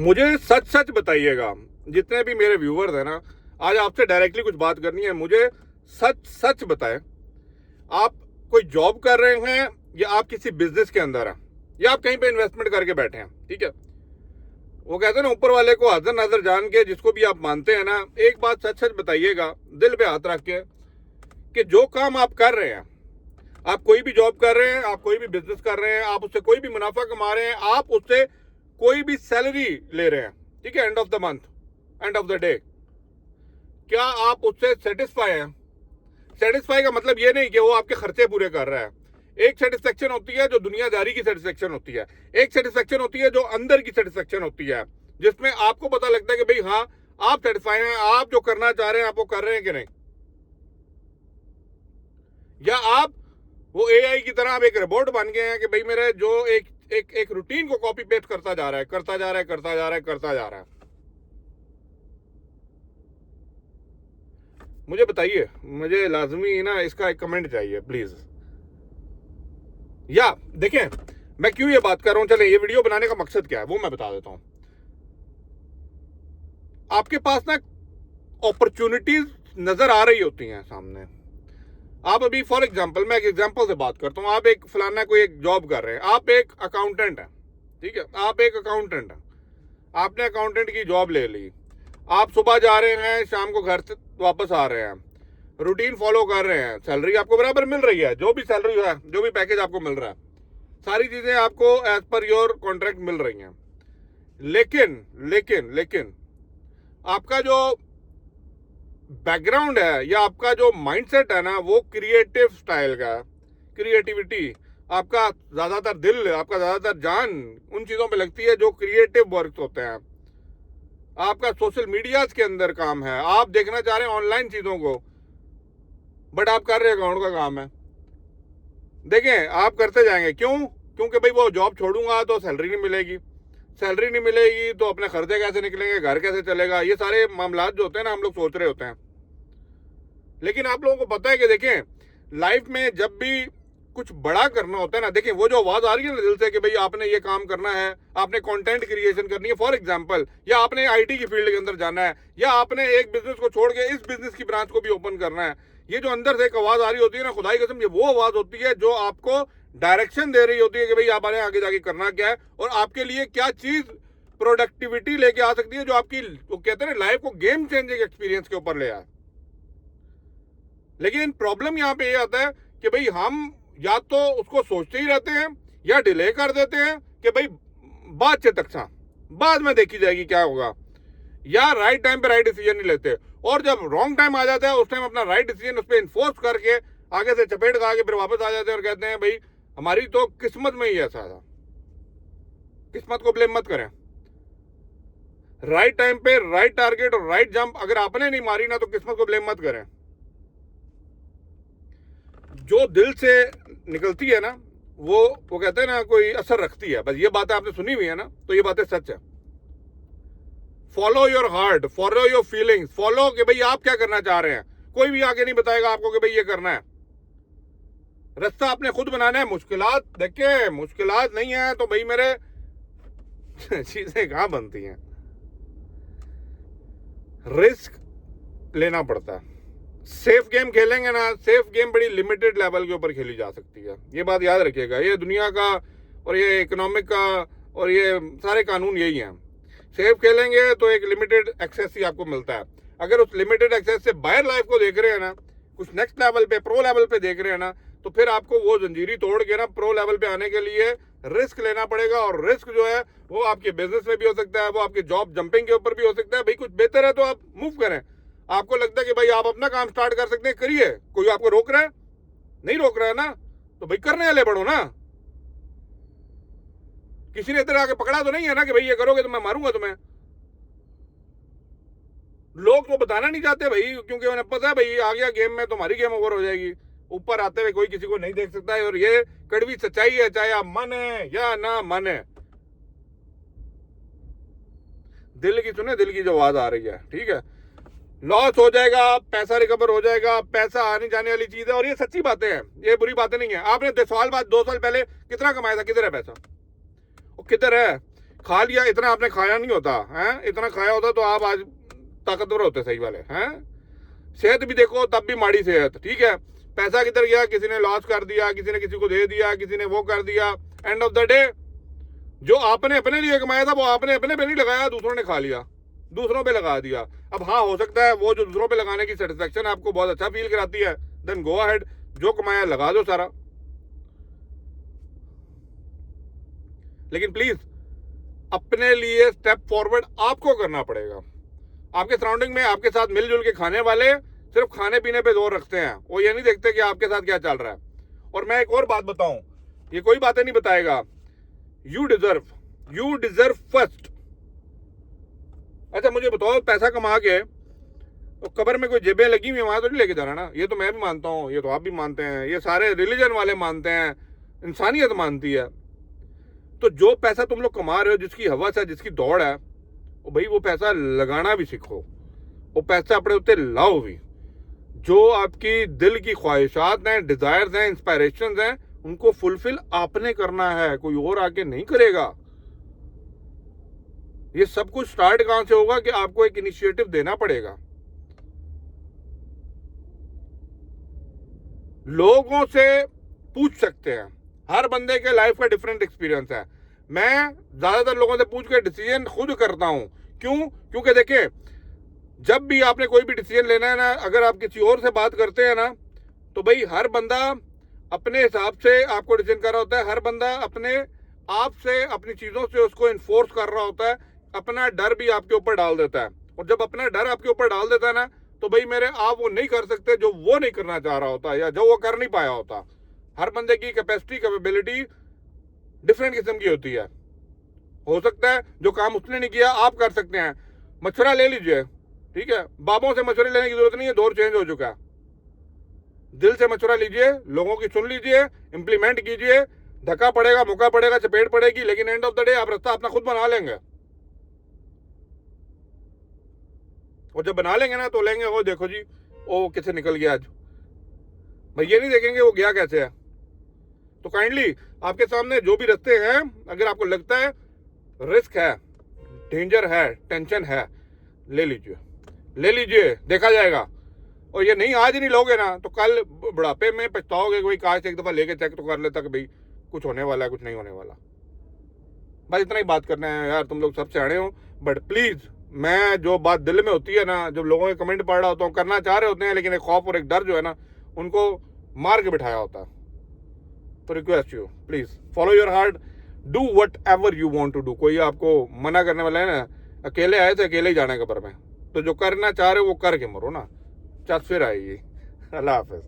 मुझे सच सच बताइएगा, जितने भी मेरे व्यूवर्स हैं ना, आज आपसे डायरेक्टली कुछ बात करनी है। मुझे सच सच बताएं, आप कोई जॉब कर रहे हैं या आप किसी बिजनेस के अंदर हैं या आप कहीं पे इन्वेस्टमेंट करके बैठे हैं, ठीक है। वो कहते हैं ना, ऊपर वाले को हाजिर नाजर जान के, जिसको भी आप मानते हैं ना, एक बात सच सच बताइएगा, दिल पे हाथ रख के, कि जो काम आप कर रहे हैं, आप कोई भी जॉब कर रहे हैं, आप कोई भी बिजनेस कर रहे हैं, आप उससे कोई भी मुनाफा कमा रहे हैं, आप उससे कोई भी सैलरी ले रहे हैं, ठीक है, end of the month, end of the day, क्या आप उससे सेटिस्फाई हैं? सेटिस्फाई का मतलब ये नहीं कि वो आपके खर्चे पूरे कर रहा है। एक सेटिस्फेक्शन होती है जो दुनियादारी की सेटिस्फेक्शन होती है, एक सेटिस्फेक्शन होती है जो अंदर की सेटिस्फेक्शन होती है, जिसमें आपको पता लगता है कि भाई हाँ, आप सेटिस्फाई हैं, आप जो करना चाह रहे हैं आप वो कर रहे हैं कि नहीं। या आप वो एआई की तरह आप एक रोबोट बन गए हैं कि भाई मेरे जो एक एक एक रूटीन को कॉपी पेस्ट करता जा रहा है, करता जा रहा है, करता जा रहा है, करता जा रहा है। मुझे बताइए, मुझे लाजमी ना इसका एक कमेंट चाहिए प्लीज। या देखें, मैं क्यों ये बात कर रहा हूं, चले ये वीडियो बनाने का मकसद क्या है वो मैं बता देता हूं। आपके पास ना अपॉर्चुनिटीज नजर आ रही होती हैं सामने। आप अभी फॉर एग्जांपल, मैं एक एग्जांपल से बात करता हूं, आप एक फलाना कोई एक जॉब कर रहे हैं, आप एक अकाउंटेंट हैं, ठीक है, आप एक अकाउंटेंट हैं, आपने अकाउंटेंट की जॉब ले ली, आप सुबह जा रहे हैं, शाम को घर से वापस आ रहे हैं, रूटीन फॉलो कर रहे हैं, सैलरी आपको बराबर मिल रही है, जो भी सैलरी है, जो भी पैकेज आपको मिल रहा है, सारी चीजें आपको एज पर योर कॉन्ट्रैक्ट मिल रही हैं। लेकिन लेकिन लेकिन आपका जो बैकग्राउंड है या आपका जो माइंडसेट है ना, वो क्रिएटिव स्टाइल का, क्रिएटिविटी, आपका ज्यादातर दिल, आपका ज्यादातर जान उन चीजों पे लगती है जो क्रिएटिव वर्क होते हैं। आपका सोशल मीडिया के अंदर काम है, आप देखना चाह रहे हैं ऑनलाइन चीजों को, बट आप कर रहे अकाउंट का काम है। देखें, आप करते जाएंगे, क्यों? क्योंकि भाई वो जॉब छोड़ूंगा तो सैलरी नहीं मिलेगी, सैलरी नहीं मिलेगी तो अपने खर्चे कैसे निकलेंगे, घर कैसे चलेगा, ये सारे मामला जो होते हैं ना, हम लोग सोच रहे होते हैं। लेकिन आप लोगों को पता है कि देखें, लाइफ में जब भी कुछ बड़ा करना होता है ना, देखिए वो जो आवाज आ रही है ना दिल से कि भाई आपने ये काम करना है, आपने कंटेंट क्रिएशन करनी है फॉर एग्जांपल, या आपने आईटी की फील्ड के अंदर जाना है, या आपने एक बिजनेस को छोड़ के इस बिजनेस की ब्रांच को भी ओपन करना है, ये जो अंदर से एक आवाज आ रही होती है ना, खुदाई कसम, ये वो आवाज होती है जो आपको डायरेक्शन दे रही होती है कि भाई आप आगे जाके करना क्या है और आपके लिए क्या चीज प्रोडक्टिविटी लेके आ सकती है, जो आपकी, वो कहते हैं लाइफ को गेम चेंजिंग एक्सपीरियंस के ऊपर ले आए। लेकिन प्रॉब्लम यहाँ पे ये आता है कि भाई हम या तो उसको सोचते ही रहते हैं या डिले कर देते हैं कि भाई बाद से तक बाद में देखी जाएगी क्या होगा, या राइट टाइम पे राइट डिसीजन नहीं लेते, और जब रॉन्ग टाइम आ जाता है उस टाइम अपना राइट डिसीजन उस पर इन्फोर्स करके आगे से चपेट खा के फिर वापस आ जाते हैं और कहते हैं भाई हमारी तो किस्मत में ही ऐसा था। किस्मत को ब्लेम मत करें, राइट टाइम पे राइट टारगेट और राइट जंप अगर आपने नहीं मारी ना, तो किस्मत को ब्लेम मत करें। जो दिल से निकलती है ना, वो कहते हैं ना, कोई असर रखती है। बस ये बातें आपने सुनी हुई है ना, तो ये बातें सच है। Follow your heart, follow your feelings, follow कि भाई आप क्या करना चाह रहे हैं। कोई भी आगे नहीं बताएगा आपको कि भाई ये करना है, रास्ता आपने खुद बनाना है। मुश्किलात देखिए, मुश्किलात नहीं है तो भाई मेरे चीजें कहां बनती हैं। रिस्क लेना पड़ता है। सेफ गेम खेलेंगे ना, सेफ गेम बड़ी लिमिटेड लेवल के ऊपर खेली जा सकती है, ये बात याद रखिएगा। ये दुनिया का और ये इकोनॉमिक का और ये सारे कानून यही हैं। सेफ खेलेंगे तो एक लिमिटेड एक्सेस ही आपको मिलता है। अगर उस लिमिटेड एक्सेस से बाहर लाइफ को देख रहे हैं ना, कुछ नेक्स्ट लेवल पे, प्रो लेवल पे देख रहे हैं ना, तो फिर आपको वो जंजीरी तोड़ के ना प्रो लेवल पे आने के लिए रिस्क लेना पड़ेगा। और रिस्क जो है वो आपके बिजनेस में भी हो सकता है, वो आपके जॉब जंपिंग के ऊपर भी हो सकता है। भाई कुछ बेहतर है तो आप मूव करें। आपको लगता है कि भाई आप अपना काम स्टार्ट कर सकते हैं, करिए, कोई आपको रोक रहा है? नहीं रोक रहा है ना, तो भाई करने वाले बढ़ो ना। किसी ने इधर आके पकड़ा तो नहीं है ना कि भाई ये करोगे तो मैं मारूंगा तुम्हें। लोग तो बताना नहीं चाहते भाई, क्योंकि उन्हें पता है भाई आ गया गेम में, तुम्हारी गेम ओवर हो जाएगी। ऊपर आते हुए कोई किसी को नहीं देख सकता है, और ये कड़वी सच्चाई है, चाहे आप माने या ना माने। दिल की सुने, दिल की जो आवाज आ रही है, ठीक है। लॉस हो जाएगा, पैसा रिकवर हो जाएगा, पैसा आने जाने वाली चीज है, और ये सच्ची बातें हैं, ये बुरी बातें नहीं है। आपने 2 साल बाद 2 साल पहले कितना कमाया था, किधर है पैसा? वो किधर है? खा लिया, इतना आपने खाया नहीं होता है, इतना खाया होता तो आप आज ताकतवर होते सही वाले हैं। सेहत भी देखो तब भी माड़ी सेहत, ठीक है। पैसा किधर गया, किसी ने लॉस कर दिया, किसी ने किसी को दे दिया, किसी ने वो कर दिया। एंड ऑफ द डे जो आपने अपने लिए कमाया था वो आपने अपने पे नहीं लगाया, दूसरों ने खा लिया, दूसरों पे लगा दिया। अब हाँ, हो सकता है वो जो दूसरों पे लगाने की सेटिस्फेक्शन आपको बहुत अच्छा फील कराती है, देन गो अहेड, जो कमाया लगा दो सारा। लेकिन प्लीज अपने लिए स्टेप फॉरवर्ड आपको करना पड़ेगा। आपके सराउंडिंग में आपके साथ मिलजुल के खाने वाले सिर्फ खाने पीने पे जोर रखते हैं, वो ये नहीं देखते कि आपके साथ क्या चल रहा है। और मैं एक और बात बताऊं, ये कोई बातें नहीं बताएगा, यू डिजर्व फर्स्ट। अच्छा मुझे बताओ, पैसा कमा के तो कब्र में कोई जेबें लगी हुई वहां तो नहीं लेके जाना ना। ये तो मैं भी मानता हूँ, ये तो आप भी मानते हैं, ये सारे रिलीजन वाले मानते हैं, इंसानियत मानती है। तो जो पैसा तुम लोग कमा रहे हो, जिसकी हवस है, जिसकी दौड़ है, वो भाई वो पैसा लगाना भी सीखो, वो पैसा अपने उत्ते लाओ भी। जो आपकी दिल की ख्वाहिशात हैं, डिजायर्स हैं, इंस्पायरेशंस हैं, उनको फुलफिल आपने करना है, कोई और आके नहीं करेगा। ये सब कुछ स्टार्ट कहां से होगा कि आपको एक इनिशिएटिव देना पड़ेगा। लोगों से पूछ सकते हैं, हर बंदे के लाइफ का डिफरेंट एक्सपीरियंस है। मैं ज्यादातर लोगों से पूछ के डिसीजन खुद करता हूं। क्यों? क्योंकि देखिए, जब भी आपने कोई भी डिसीजन लेना है ना, अगर आप किसी और से बात करते हैं ना, तो भाई हर बंदा अपने हिसाब से आपको डिसीजन कर रहा होता है, हर बंदा अपने आप से, अपनी चीजों से उसको इन्फोर्स कर रहा होता है, अपना डर भी आपके ऊपर डाल देता है। और जब अपना डर आपके ऊपर डाल देता है ना, तो भाई मेरे आप वो नहीं कर सकते जो वो नहीं करना चाह रहा होता, या जो वो कर नहीं पाया होता। हर बंदे की कैपेसिटी, कैपेबिलिटी डिफरेंट किस्म की होती है। हो सकता है जो काम उसने नहीं किया आप कर सकते हैं। मशवरा ले लीजिए, ठीक है, बाबों से मशवरे लेने की जरूरत नहीं है, दौर चेंज हो चुका है। दिल से मशवरा लीजिए, लोगों की सुन लीजिए, इंप्लीमेंट कीजिए। धक्का पड़ेगा, मौका पड़ेगा, चपेट पड़ेगी, लेकिन एंड ऑफ द डे आप रास्ता अपना खुद बना लेंगे। और जब बना लेंगे ना तो लेंगे वो देखो जी वो कैसे निकल गया आज, भाई ये नहीं देखेंगे वो गया कैसे है। तो काइंडली आपके सामने जो भी रास्ते हैं, अगर आपको लगता है रिस्क है, डेंजर है, टेंशन है, ले लीजिए, देखा जाएगा। और ये नहीं आज नहीं लोगे ना तो कल बुढ़ापे में पछताओगे। कोई काश एक दफा लेके चेक तो कर लेता कि भाई कुछ होने वाला है, कुछ नहीं होने वाला। बस इतना ही बात करना है यार, तुम लोग सब सियाणे हो। बट प्लीज, मैं जो बात दिल में होती है ना, जब लोगों के कमेंट पढ़ रहा होता हूँ, करना चाह रहे होते हैं लेकिन एक खौफ और एक डर जो है ना, उनको मार के बिठाया होता है। तो request you, please follow your heart, do whatever you want to do. कोई आपको मना करने वाला है ना, अकेले आए थे अकेले ही जाने कब्र में, तो जो करना चाह रहे हो वो करके मरो ना, चल फिर आएगी। अल्लाह हाफिज।